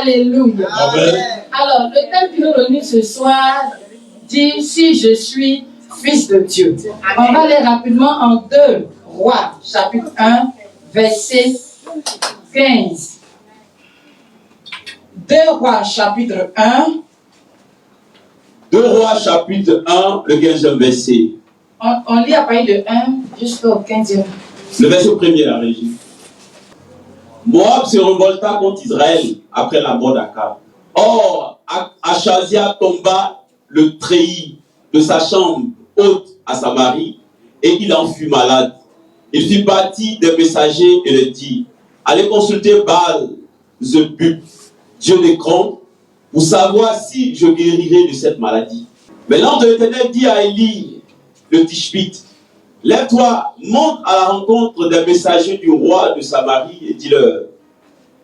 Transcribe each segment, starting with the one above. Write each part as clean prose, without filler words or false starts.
Alléluia. Amen. Alors, le thème qui nous réunit ce soir dit si je suis fils de Dieu. On va aller rapidement en 2 Rois, chapitre 1, verset 15. 2 Rois, chapitre 1. 2 Rois, chapitre 1, le 15e verset. On lit à partir de 1 jusqu'au 15e. Le verset premier, la régie. Moab se révolta contre Israël après la mort d'Akab. Or, Achazia tomba le treillis de sa chambre haute à Samarie, et il en fut malade. Il fit partie des messagers et leur dit: allez consulter Baal-Zebub, Dieu d'Écran, pour savoir si je guérirai de cette maladie. Mais l'ange de l'Éternel dit à Élie, le Tishbite: lève-toi, monte à la rencontre des messagers du roi de Samarie et dis-leur: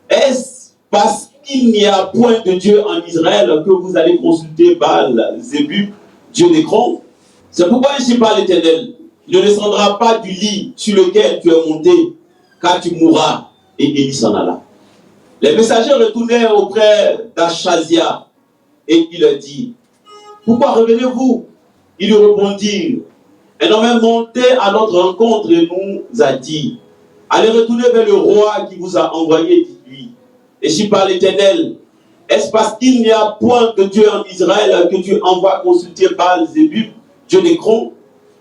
est-ce parce qu'il n'y a point de Dieu en Israël que vous allez consulter Baal-Zebub, Dieu d'Écran? C'est pourquoi ainsi parle l'Éternel: tu ne descendras pas du lit sur lequel tu es monté, car tu mourras. Et Élie s'en alla. Les messagers retournèrent auprès d'Achazia et il leur dit: pourquoi revenez-vous? Ils lui répondirent: un homme est monté à notre rencontre et nous a dit: allez retourner vers le roi qui vous a envoyé, dites-lui. Et si par l'Éternel, est-ce parce qu'il n'y a point de Dieu en Israël que tu envoies consulter Baal-Zebub, Dieu d'Écran?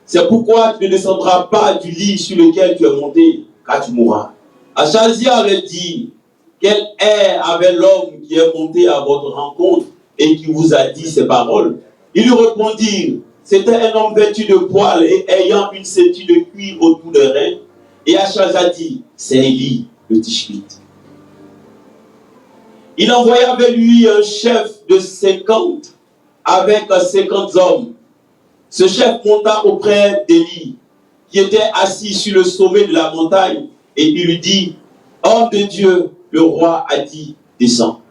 C'est pourquoi tu ne descendras pas du lit sur lequel tu es monté, car tu mourras. Achazia leur dit: quel air avait l'homme qui est monté à votre rencontre et qui vous a dit ces paroles? Ils lui répondirent: c'était un homme vêtu de poils et ayant une ceinture de cuir autour des reins. Et Achazia dit: c'est Élie, le Tishbite. Il envoya vers lui un chef de 50 avec 50 hommes. Ce chef monta auprès d'Élie, qui était assis sur le sommet de la montagne, et il lui dit: homme de Dieu, le roi a dit, descends.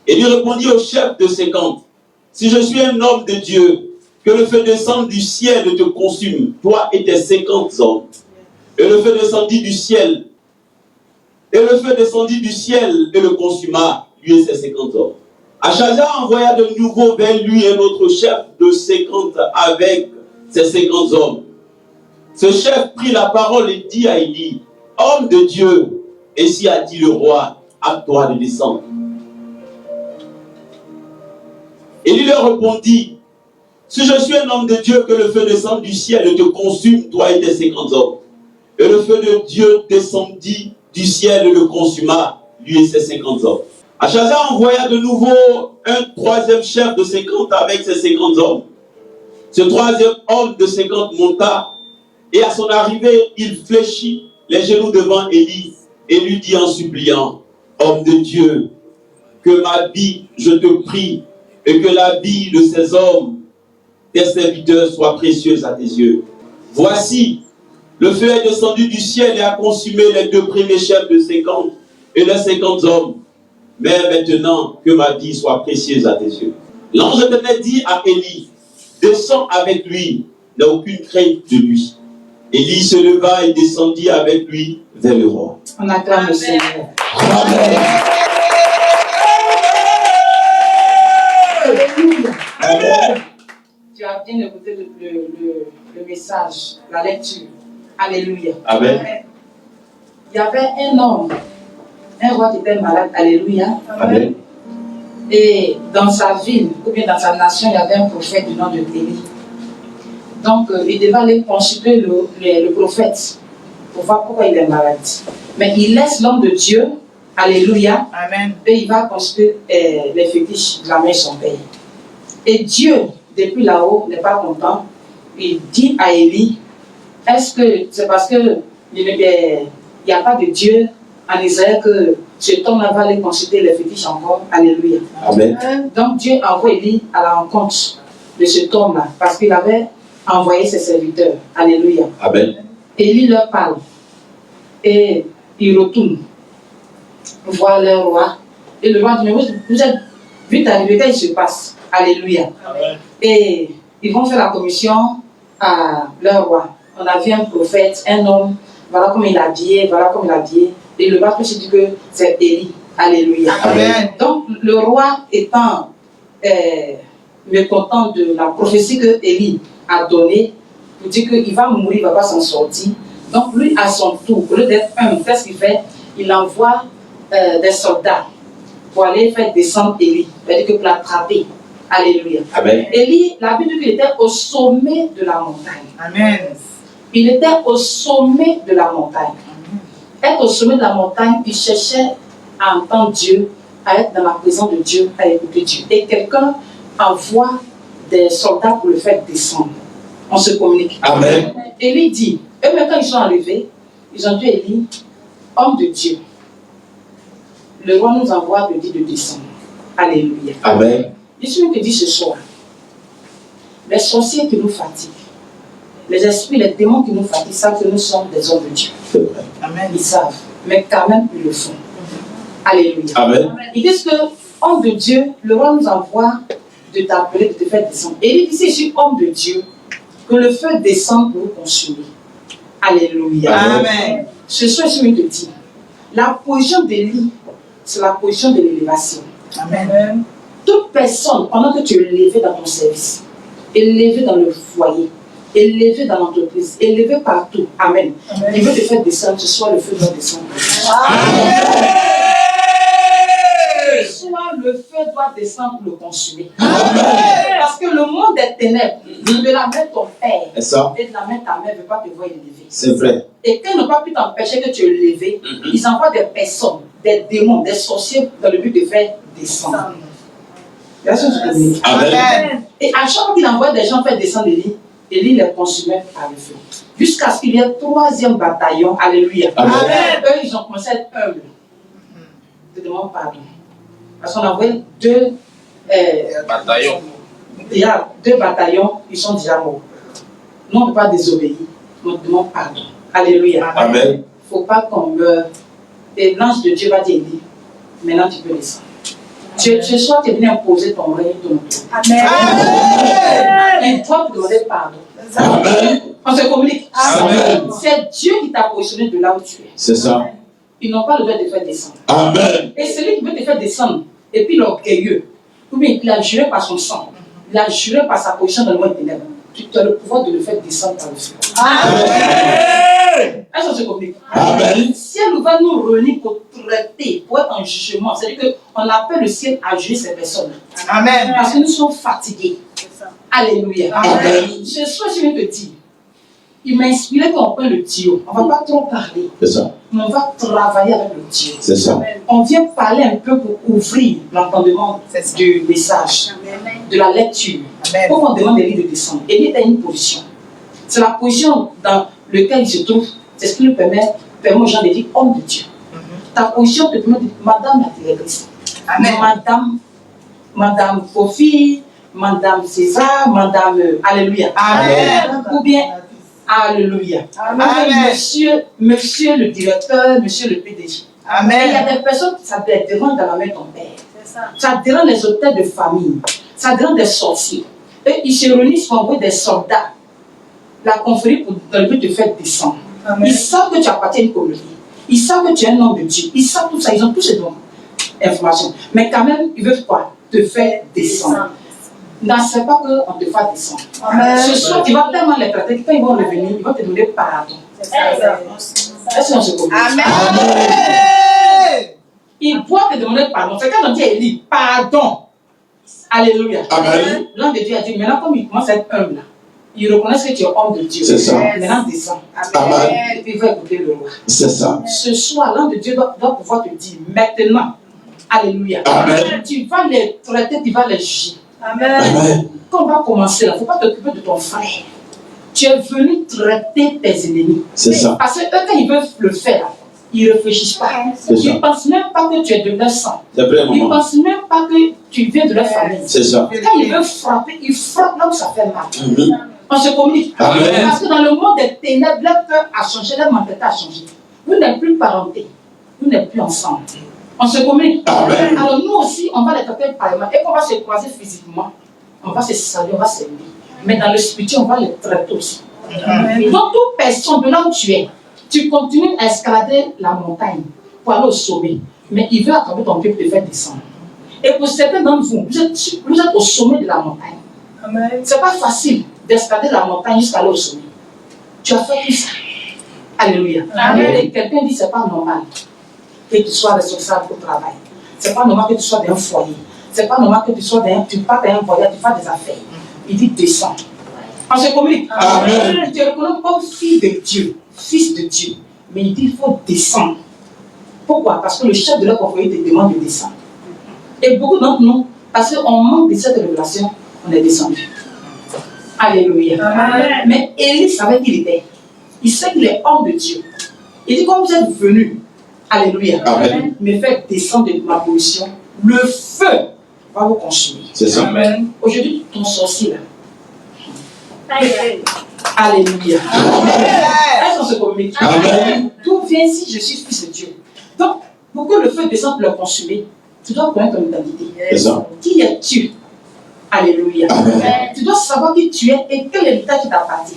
Et il répondit au chef de 50: si je suis un homme de Dieu, que le feu descende du ciel te consume, toi et tes 50 hommes. Et le feu descendit du ciel, et le consuma, lui et ses 50 hommes. Achazia envoya de nouveau vers lui un autre chef de 50 avec ses 50 hommes. Ce chef prit la parole et dit à Élie: homme de Dieu, ainsi a dit le roi, à toi de descendre. Élie leur répondit: si je suis un homme de Dieu, que le feu descende du ciel et te consume, toi et tes 50 hommes. Et le feu de Dieu descendit du ciel et le consuma, lui et ses 50 hommes. Achazia envoya de nouveau un troisième chef de 50 avec ses 50 hommes. Ce troisième homme de 50 monta, et à son arrivée, il fléchit les genoux devant Élie et lui dit en suppliant: homme de Dieu, que ma vie, je te prie, et que la vie de ces hommes, tes serviteurs, soit précieuse à tes yeux. Voici, le feu est descendu du ciel et a consumé les 2 premiers chefs de 50 et les 50 hommes. Mais maintenant, que ma vie soit précieuse à tes yeux. L'ange de l'Éternel dit à Élie: descends avec lui, n'a aucune crainte de lui. Élie se leva et descendit avec lui vers le roi. On acclame le Seigneur. Amen. Amen. Tu as bien écouté le message, la lecture. Alléluia. Amen. Il y avait un homme, un roi qui était malade. Alléluia. Amen. Et dans sa ville, ou bien dans sa nation, il y avait un prophète du nom de Élie. Donc, il devait aller consulter le prophète pour voir pourquoi il est malade. Mais il laisse l'homme de Dieu, alléluia, Amen. Et il va consulter les fétiches de la main de son père. Et Dieu, depuis là-haut, n'est pas content. Il dit à Élie: est-ce que c'est parce qu'il n'y a pas de Dieu en Israël que cet homme-là va aller consulter les fétiches encore? Alléluia. Amen. Donc Dieu envoie Élie à la rencontre de cet homme-là parce qu'il avait envoyé ses serviteurs. Alléluia. Amen. Élie leur parle et il retourne voir le roi. Et le roi dit: mais vous êtes vite arrivé, qu'est-ce qui se passe? Alléluia. Amen. Et ils vont faire la commission à leur roi. On a vu un prophète, un homme, voilà comme il est habillé, voilà comme il est habillé. Et le roi peut se dire que c'est Élie. Alléluia. Amen. Donc, le roi étant mécontent de la prophétie que Élie a donnée, pour dire qu'il va mourir, il ne va pas s'en sortir. Donc, lui, à son tour, au lieu d'être humble, qu'est-ce qu'il fait? Il envoie des soldats pour aller faire descendre Élie, c'est-à-dire que pour l'attraper. Alléluia. Amen. Élie, la Bible dit qu'il était au sommet de la montagne. Amen. Il était au sommet de la montagne. Être au sommet de la montagne, il cherchait à entendre Dieu, à être dans la présence de Dieu, à écouter Dieu. Et quelqu'un envoie des soldats pour le faire descendre. On se communique. Amen. Élie dit, eux même quand ils sont arrivés, ils ont dit à Élie, homme de Dieu, le roi nous envoie de dire de descendre. Alléluia. Amen. Je suis venu te dire ce soir, les sorciers qui nous fatiguent, les esprits, les démons qui nous fatiguent, savent que nous sommes des hommes de Dieu. C'est vrai. Amen. Ils savent, mais quand même ils le font. Alléluia. Amen. Ils disent que, homme de Dieu, le roi nous envoie de t'appeler, de te faire descendre. Et il dit, si je suis homme de Dieu, que le feu descende pour vous consumer. Alléluia. Amen. Ce soir, je vais te dire, la position d'Élie, c'est la position de l'élévation. Amen. Toute personne, pendant que tu es élevé dans ton service, élevé dans le foyer, élevé dans l'entreprise, élevé partout, Amen. Amen. Il veut te faire descendre, ce soir le feu doit descendre. Ce soir le feu doit descendre pour le consumer. Amen. Parce que le monde des ténèbres, de la main de ton père Et ça, et de la main de ta mère ne veut pas te voir élevé. c'est vrai. Et quand ils n'ont pas pu t'empêcher que tu es élevé, ils envoient des personnes, des démons, des sorciers dans le but de faire descendre. Bien sûr, je connais. Amen. Et à chaque fois qu'il envoie des gens faire descendre Élie, Élie les consumait par le feu. Jusqu'à ce qu'il y ait un troisième bataillon. Alléluia. Amen. Eux, ils ont commencé à être humbles. Je te demande pardon. Parce qu'on a envoyé deux Bataillon. il y a 2 bataillons, ils sont déjà morts. Nous, on ne peut pas désobéir. On te demande pardon. Alléluia. Amen. Il ne faut pas qu'on meure. Et l'ange de Dieu va dire, maintenant tu peux descendre. Ce soir, tu es venu imposer ton règne, ton autorité. Amen. Il doit te demander pardon. Amen. On se communique. Amen. C'est Dieu qui t'a positionné de là où tu es. C'est ça. Ils n'ont pas le droit de te faire descendre. Amen. Et celui qui veut te faire descendre, et puis l'orgueilleux, ou bien il a juré par son sang, il a juré par sa position dans le monde des ténèbres, tu as le pouvoir de le faire descendre par le feu. Amen. Est-ce qu'on se communique? Amen. Le ciel va nous réunir pour traiter, pour être en jugement. C'est-à-dire qu'on appelle le ciel à juger ces personnes. Amen. Parce que nous sommes fatigués. Alléluia. Amen. Ce soir, je vais te dire, il m'a inspiré qu'on prenne le tuyau. On ne va pas trop parler, C'est ça. mais on va travailler avec le tuyau. C'est ça. On vient parler un peu pour ouvrir l'entendement du message, de la lecture. Amen. Pourquoi on demande Élie de descendre? Élie est à une position. C'est la position dans laquelle il se trouve. C'est ce qui lui permet aux gens de dire homme de Dieu. Ta position te permet de dire Madame la directrice. Amen. Madame Fofi, Madame César, Madame Alléluia. Amen. Ou bien Alléluia. Amen. Monsieur le directeur, monsieur le PDG. Et il y a Amen. des personnes, ça te dérange dans la main de ton père. Ça dérange les hôtels de famille. Ça dérange des sorciers. Et ils se réunissent pour envoyer des soldats. La confrérie pour dans le but de faire descendre. Amen. Ils savent que tu appartiens à une communauté. Ils savent que tu es un homme de Dieu. Ils savent tout ça. Ils ont tous ces informations. Mais quand même, ils veulent quoi? Te faire descendre. N'accepte pas qu'on te fasse descendre. Amen. Ce soir, tu vas tellement les traiter que quand ils vont revenir, ils vont te demander pardon. Est-ce qu'on se comprend? Amen. Ils doivent te demander pardon. C'est quand on dit à Élie, pardon. Alléluia. Amen. L'homme de Dieu a dit, maintenant comme il commence à être humble, là, ils reconnaissent que tu es homme de Dieu. C'est ça. Maintenant descends. Amen. Et puis il va écouter le roi. C'est ça. Ce soir, l'homme de Dieu doit pouvoir te dire, maintenant, alléluia. Amen. Tu vas les traiter, tu vas les juger. Amen. Quand on va commencer là, il ne faut pas t'occuper de ton frère. Tu es venu traiter tes ennemis. C'est ça. Parce que eux, quand ils veulent le faire, ils ne réfléchissent pas. C'est ça. Ils ne pensent même pas que tu es de leur sang. C'est vrai, Ils ne maman. pensent même pas que tu viens de leur famille. C'est ça. Quand ils veulent frapper, ils frappent là où ça fait mal. Amen. On se communique. Amen. Parce que dans le monde des ténèbres, leur cœur a changé, leur mentalité a changé. Vous n'êtes plus parentés. Vous n'êtes plus ensemble. On se communique. Amen. Alors nous aussi, on va les traiter pareillement. Et qu'on va se croiser physiquement, on va se saluer, on va s'aimer. Mais dans le spirituel, on va les traiter aussi. Donc toute personne, de là où tu es, tu continues à escalader la montagne pour aller au sommet. Mais il veut attraper ton pied pour te faire descendre. Et pour certains d'entre vous, vous êtes au sommet de la montagne. Ce n'est pas facile d'escalader la montagne jusqu'à aller au sommet. Tu as fait tout ça. Alléluia. Amen. Et quelqu'un dit, ce n'est pas normal que tu sois responsable au travail. Ce n'est pas normal que tu sois dans un foyer. Ce n'est pas normal que tu partes dans un voyage, tu fasses des affaires. Il dit, descends. On se communique. Amen. Il te reconnaît comme fille de Dieu, fils de Dieu. Mais il dit, il faut descendre. Pourquoi? Parce que le chef de leur foyer te demande de descendre. Et beaucoup d'entre nous, parce qu'on manque de cette révélation, on est descendu. Alléluia. Amen. Mais Élie savait qui il était. Il sait qu'il est homme de Dieu. Il dit, comme vous êtes venus, alléluia, amen, me faire descendre de ma position, le feu va vous consumer. C'est ça. Amen. Aujourd'hui, ton sorcier là. Alléluia. Est-ce qu'on se communique? Amen. D'où vient si je suis fils de Dieu? Donc, pour que le feu descende pour le consumer, tu dois connaître ton identité. C'est ça. Qui es-tu? Alléluia. Amen. Tu dois savoir qui tu es et quel héritage t'appartient.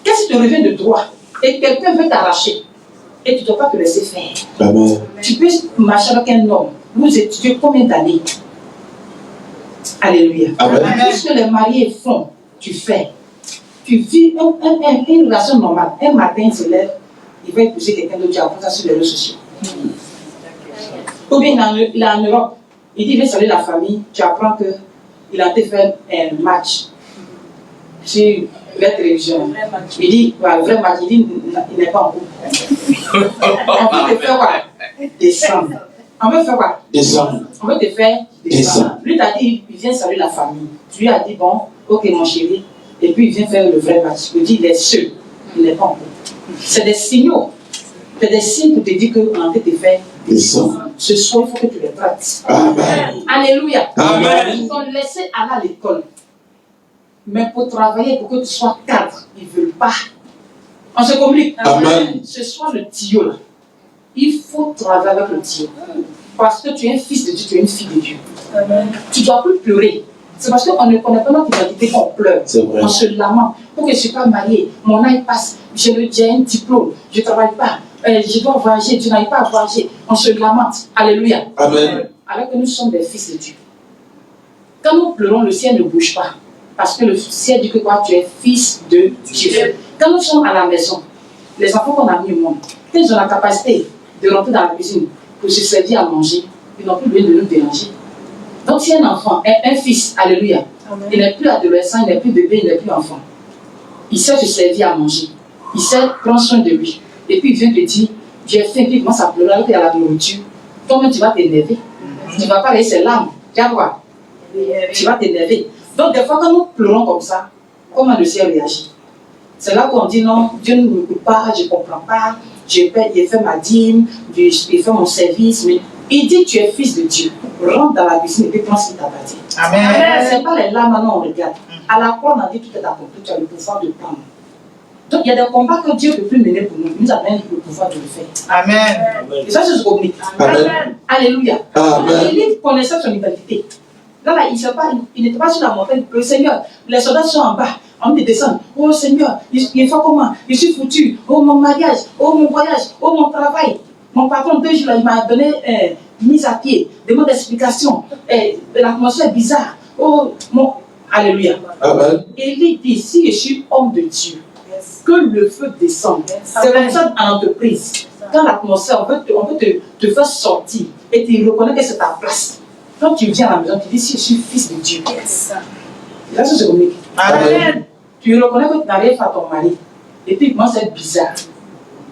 Qu'est-ce qui te revient de droit? Et quelqu'un veut t'arracher. Et tu ne dois pas te laisser faire. Amen. Tu peux marcher avec un homme. Vous étudiez combien d'années? Alléluia. Amen. Tout ce que les mariés font, tu fais. Tu vis une relation normale. Un matin, il se lève, il va épouser quelqu'un d'autre, tu apprends ça sur les réseaux sociaux. Ou bien il est en Europe, il dit, il veut saluer la famille, tu apprends qu'il a été fait un match sur la télévision. Il dit, ouais, vrai match, il dit, il n'est pas en couple. On veut te faire quoi? Descendre. On veut faire quoi? Descendre. On veut te faire descendre. Lui t'a dit, il vient saluer la famille. Tu lui as dit, bon, ok mon chéri. Et puis il vient faire le vrai match. Il dit, il est seul. Il n'est pas en couple. C'est des signaux. C'est des signes pour te dire qu'on a te faire descendre. Ce soir, il faut que tu les traites. Amen. Alléluia. Amen. Ils t'ont laissé aller à l'école. Mais pour travailler, pour que tu sois cadre, ils ne veulent pas. On se communique. Amen. Ce soir, le tuyau là, il faut travailler avec le tuyau. Parce que tu es un fils de Dieu, tu es une fille de Dieu. Amen. Tu ne dois plus pleurer. C'est parce qu'on ne connaît pas notre identité qu'on pleure. On se lamente. Pour que je ne suis pas mariée, mon âge passe, j'ai un diplôme, je ne travaille pas, je dois voyager, tu n'arrives pas à voyager. On se lamente. Alléluia. Amen. Alors que nous sommes des fils de Dieu. Quand nous pleurons, le ciel ne bouge pas. Parce que le ciel dit que quoi? Tu es fils de Dieu. Quand nous sommes à la maison, les enfants qu'on a mis au monde, quand ils ont la capacité de rentrer dans la cuisine pour se servir à manger, ils n'ont plus besoin de nous déranger. Donc si un enfant, un fils, alléluia, amen, il n'est plus adolescent, il n'est plus bébé, il n'est plus enfant. Il sait se servir à manger. Il sait prendre soin de lui. Et puis il vient te dire, j'ai faim, puis il commence à pleurer alors qu'il y a la nourriture. Toi-même tu vas t'énerver. Tu ne vas pas laisser ses larmes. Tu vas voir. Tu vas t'énerver. Donc des fois quand nous pleurons comme ça, comment le ciel réagit? C'est là qu'on dit non, Dieu ne m'écoute pas, je ne comprends pas, j'ai fait ma dîme, j'ai fait mon service, mais il dit tu es fils de Dieu. Rentre dans la cuisine et puis prends ce qui t'appartient. Amen. Ce n'est pas les larmes, maintenant on regarde. À la croix, on a dit tout est accompli, tu as le pouvoir de prendre. Donc il y a des combats que Dieu ne peut plus mener pour nous. Il nous a donné le pouvoir de le faire. Amen. Et ça, c'est ce qu'on dit. Amen. Alléluia. Amen. Il connaissait son identité. Là, il n'était pas sur la montagne. Le Seigneur, les soldats sont en bas. On me descend. Oh Seigneur, il fait comment? Je suis foutu. Oh mon mariage. Oh mon voyage. Oh mon travail. Mon patron, 2 jours, il m'a donné mise à pied. Demande d'explication. L'atmosphère est bizarre. Oh mon. Alléluia. Amen. Et il dit, si je suis homme de Dieu, que le feu descende. C'est comme ça en entreprise. Dans l'atmosphère, on peut te faire sortir et tu reconnais que c'est ta place. Quand tu viens à la maison, tu dis, si je suis fils de Dieu. Là, c'est ce que Amen. Tu reconnais que tu n'arrives pas à ton mari. Et puis, moi, c'est bizarre.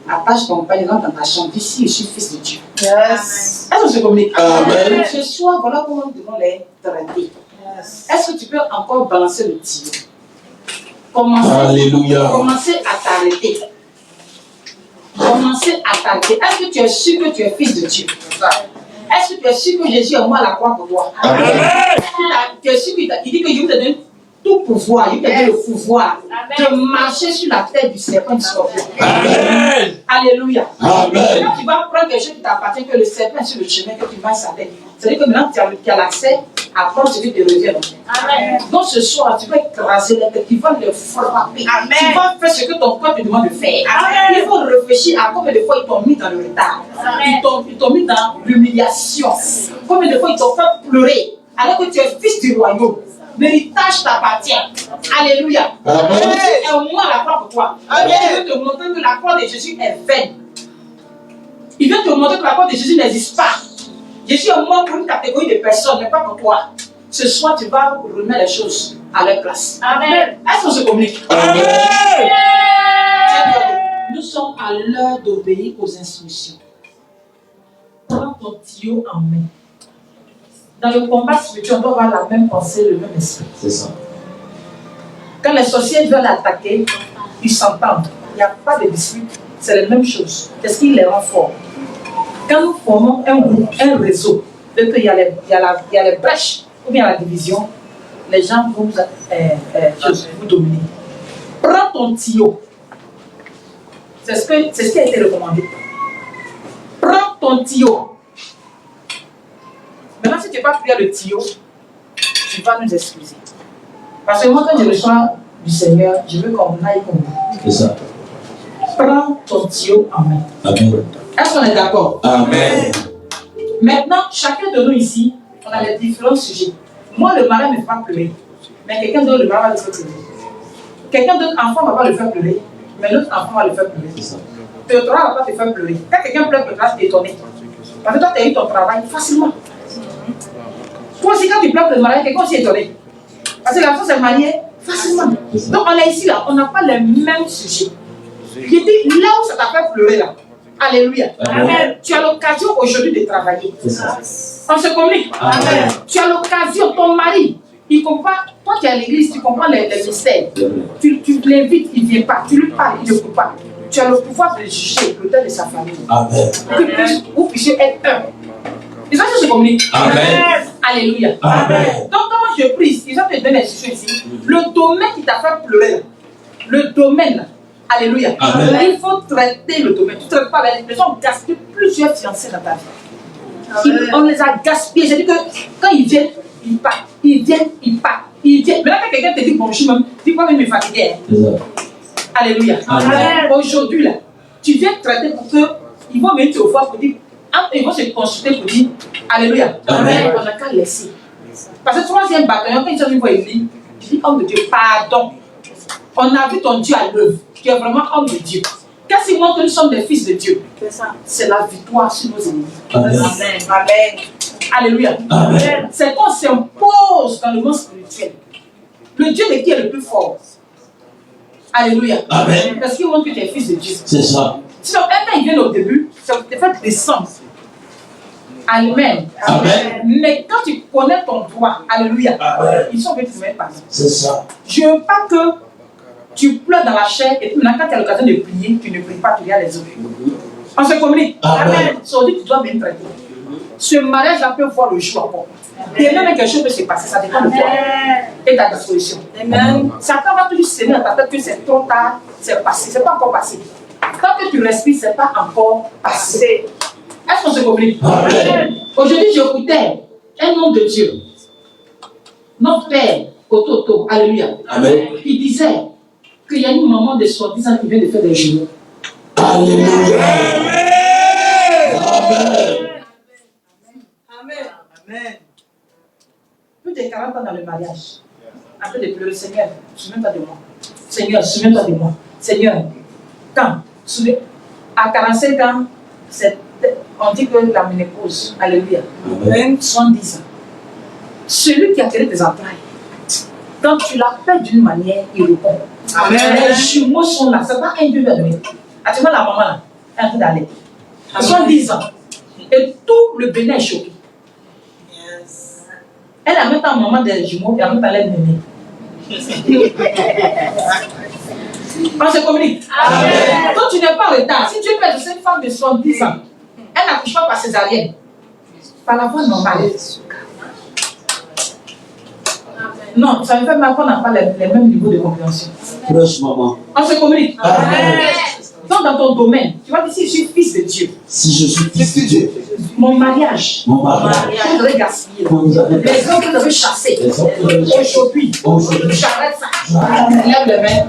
Attache ton père, rentre dans ta chambre, dis, si je suis fils de Dieu. Est-ce que c'est communique? Amen. Ce soir, voilà comment nous devons les traiter. Est-ce que tu peux encore balancer le tir? Commencer à t'arrêter. Commencer à t'arrêter. Est-ce que tu es sûr que tu es fils de Dieu? Est-ce que tu es sûr que Jésus est mort à la croix pour toi? Amen. Tu es sûr qu'il dit que Dieu te donne tout pouvoir, il te donne le pouvoir de marcher sur la tête du serpent du scorpion. Amen. Alléluia. Amen. Quand tu vas prendre quelque chose qui t'appartient, que le serpent est sur le chemin, que tu marches sa tête, c'est-à-dire que maintenant tu as l'accès Attends ce qui te revient. Donc ce soir, tu vas écraser les têtes, tu vas les frapper. Amen. Tu vas faire ce que ton corps te demande de faire. Amen. Il faut réfléchir à combien de fois ils t'ont mis dans le retard. Ils t'ont mis dans l'humiliation. Combien de fois ils t'ont fait pleurer alors que tu es fils du royaume. L'héritage t'appartient. Alléluia. Amen. Jésus est moi la croix pour toi. Amen. Il veut te montrer que la croix de Jésus est vaine. Il veut te montrer que la croix de Jésus n'existe pas. Jésus est mort pour une catégorie de personnes, mais pas pour toi. Ce soir, tu vas remettre les choses à leur place. Amen. Est-ce qu'on se communique? Amen. Nous sommes à l'heure d'obéir aux instructions. Prends ton tuyau en main. Dans le combat spirituel, on doit avoir la même pensée, le même esprit. C'est ça. Quand les sorciers veulent attaquer, ils s'entendent. Il n'y a pas de dispute. C'est la même chose. Qu'est-ce qui les rend forts? Quand nous formons un groupe, un réseau, dès qu'il y a les brèches ou bien la division, les gens vont vous dominer. Prends ton tuyau. C'est ce qui a été recommandé. Prends ton tuyau. Maintenant, si tu n'as pas pris le tuyau, tu vas nous excuser. Parce que moi, quand je reçois du Seigneur, je veux qu'on aille comme vous. C'est ça. Prends ton tuyau en main. Amen. Est-ce qu'on est d'accord? Amen. Maintenant, chacun de nous ici, on a les différents sujets. Moi, le malin ne fait pas pleurer. Mais quelqu'un d'autre, le malin va le faire pleurer. Quelqu'un d'autre, enfant, va pas le faire pleurer. Mais l'autre enfant va le faire pleurer. C'est ça. Ton travail va pas te faire pleurer. Quand quelqu'un pleure, tu vas t'étonner. Parce que toi, tu as eu ton travail facilement. Toi aussi, quand tu pleures pour le mariage, quelqu'un aussi est étonné. Parce que la personne s'est mariée facilement. Donc, on est ici, là, on n'a pas les mêmes sujets. Je dis, là où ça t'a fait pleurer, là. Alléluia. Amen. Tu as l'occasion aujourd'hui de travailler. C'est ça. On se communique. Amen. Tu as l'occasion, ton mari, il comprend. Toi qui es à l'église, tu comprends les mystères. Tu l'invites, il ne vient pas. Tu lui parles, il ne peut pas. Tu as le pouvoir de juger le temps de sa famille. Amen. Vous puissiez être un. Les gens se communiquent. Amen. Alléluia. Amen. Donc, comment je prie, ils ont te donné l'instruction ici. Le domaine qui t'a fait pleurer, là, le domaine, là, alléluia. Amen. Il faut traiter le domaine. Tu ne traites pas avec les gens ont gaspillé plusieurs fiancés dans ta vie. On les a gaspillés. J'ai dit que quand ils viennent, ils partent. Ils viennent, ils partent. Ils viennent. Maintenant, quand quelqu'un te dit bonjour, même, dis pas même me fatiguer. C'est ça. Alléluia. Amen. Aujourd'hui, là, tu viens traiter pour que ils vont venir te voir pour dire, ils vont se consulter pour dire, alléluia. Amen. On n'a qu'à laisser. Parce que le troisième bataillon, quand ils sont venus voir Élie, je dis, homme de Dieu, pardon. On a vu ton Dieu à l'œuvre. Tu es vraiment homme de Dieu. Qu'est-ce qui montre que nous sommes des fils de Dieu? C'est la victoire sur nos ennemis. Amen. Amen. Alléluia. Amen. C'est qu'on s'impose dans le monde spirituel. Le Dieu de qui est le plus fort? Alléluia. Amen. Parce qu'il montre que tu es fils de Dieu. C'est ça. Sinon, quand ils viennent au début, ça te fait descendre. Amen. Amen. Mais quand tu connais ton droit, alléluia, Amen. ils sont venus te mettre par exemple. C'est ça. Je ne veux pas que tu pleures dans la chair et puis maintenant, quand tu as l'occasion de prier, tu ne pries pas, tu regardes les autres. On se communique. Amen. Aujourd'hui, tu dois venir traiter. Ce mariage-là peut voir le jour encore. Et même quelque chose peut se passer, ça dépend de toi et de ta disposition. Amen. Satan va toujours semer dans ta tête que c'est trop tard, c'est passé, c'est pas encore passé. Tant que tu respires, c'est pas encore passé. Est-ce qu'on se communique? Amen. Aujourd'hui, j'écoutais un homme de Dieu, notre père, Ototo, alléluia. Amen. Il disait qu'il y a une maman de 70 ans qui vient de faire des jumeaux. Alléluia. Amen. Amen. Plus de 40 ans dans le mariage. Après de pleurer, Seigneur, souviens-toi de moi. Seigneur, souviens-toi de moi. Seigneur, quand? À 45 ans, on dit que la ménopause, alléluia. Amen. 70 ans. Celui qui a tiré tes entrailles, quand tu l'appelles d'une manière, il répond. Amen. Les jumeaux sont là, c'est pas un Dieu donné. Actuellement, la maman là, elle est en train d'aller. À 70 ans. Et tout le Bénin est choqué. Yes. Elle a même temps maman des jumeaux et en même temps elle est ménée. On se communique. Amen. Donc tu n'es pas en retard. Si tu es cette femme de 70 ans, elle n'accouche pas par césarienne, par la voie normale. Non, ça ne fait mal qu'on n'a pas les mêmes niveaux de compréhension. Prêche, maman. On se communique. Amen. Donc dans ton domaine, tu vas dire si je suis fils de Dieu. Si je suis fils de Dieu, Mon mariage, mon mariage, vous devez gaspiller. quand vous avez Les hommes que vous devez chasser. les hommes que je cherche Aujourd'hui, j'arrête ça. Lève les mains.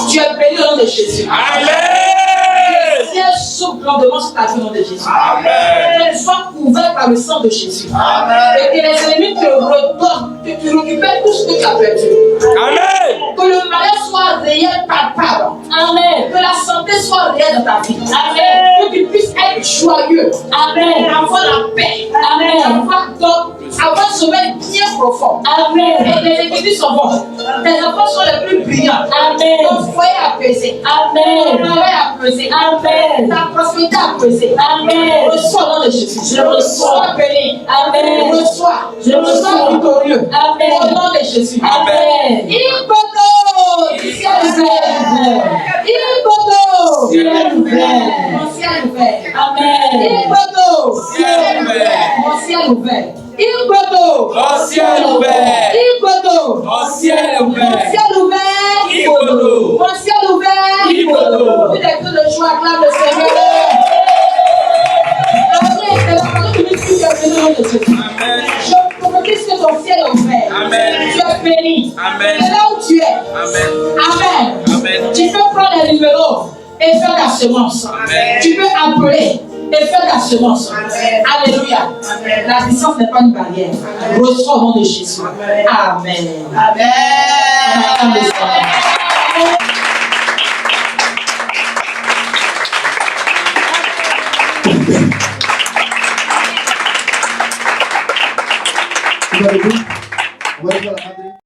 Tu es béni au nom de Jésus. Amen. Ciel s'ouvre grandement sur ta vie au nom de Jésus. Amen. Que tu sois couvert par le sang de Jésus. Amen. Et que les ennemis te redonnent, que tu récupères tout ce que tu as perdu. Amen. Que le mariage soit réel, palpable. Amen. Que la santé soit réelle dans ta vie. Amen. Que tu puisses être joyeux. Amen. Avoir la paix. Amen. Avoir un sommeil bien profond. Amen. Et les équipes sont bonnes. Tes enfants sont les plus brillants. Amen. Ton foyer apaisé. Amen. Ton travail apaisé. Amen. Ta prospérité apaisée. Amen. Reçois au nom de Jésus. Je reçois béni. Amen. Reçois. Je reçois victorieux. Amen. Au nom de Jésus. Amen. Iboto. Ciel ouvert. Iboto. Ciel ouvert. Mon ciel ouvert. Amen. Iboto. Ciel ouvert. Mon ciel ouvert. Iboto. Mon ciel ouvert. Iboto. Mon ciel Mon ouvert. ciel ouvert. Iboto. Mon ciel ouvert. Iboto. Plus des cris de joie, acclame le Seigneur. Amen. C'est la parole de Dieu qui est bénie au nom de Jésus. Amen. Je prophétise que ton ciel est ouvert. Amen. Tu es béni. Amen. C'est là où tu es. Amen. Amen. Amen. Tu peux prendre les numéros et faire la semence. Amen. Tu peux appeler et faire la semence. Amen. Alléluia. Amen. La distance n'est pas une barrière. Reçois au nom de Jésus. Amen. Amen. Amen. Vous avez vu? On va aller voir la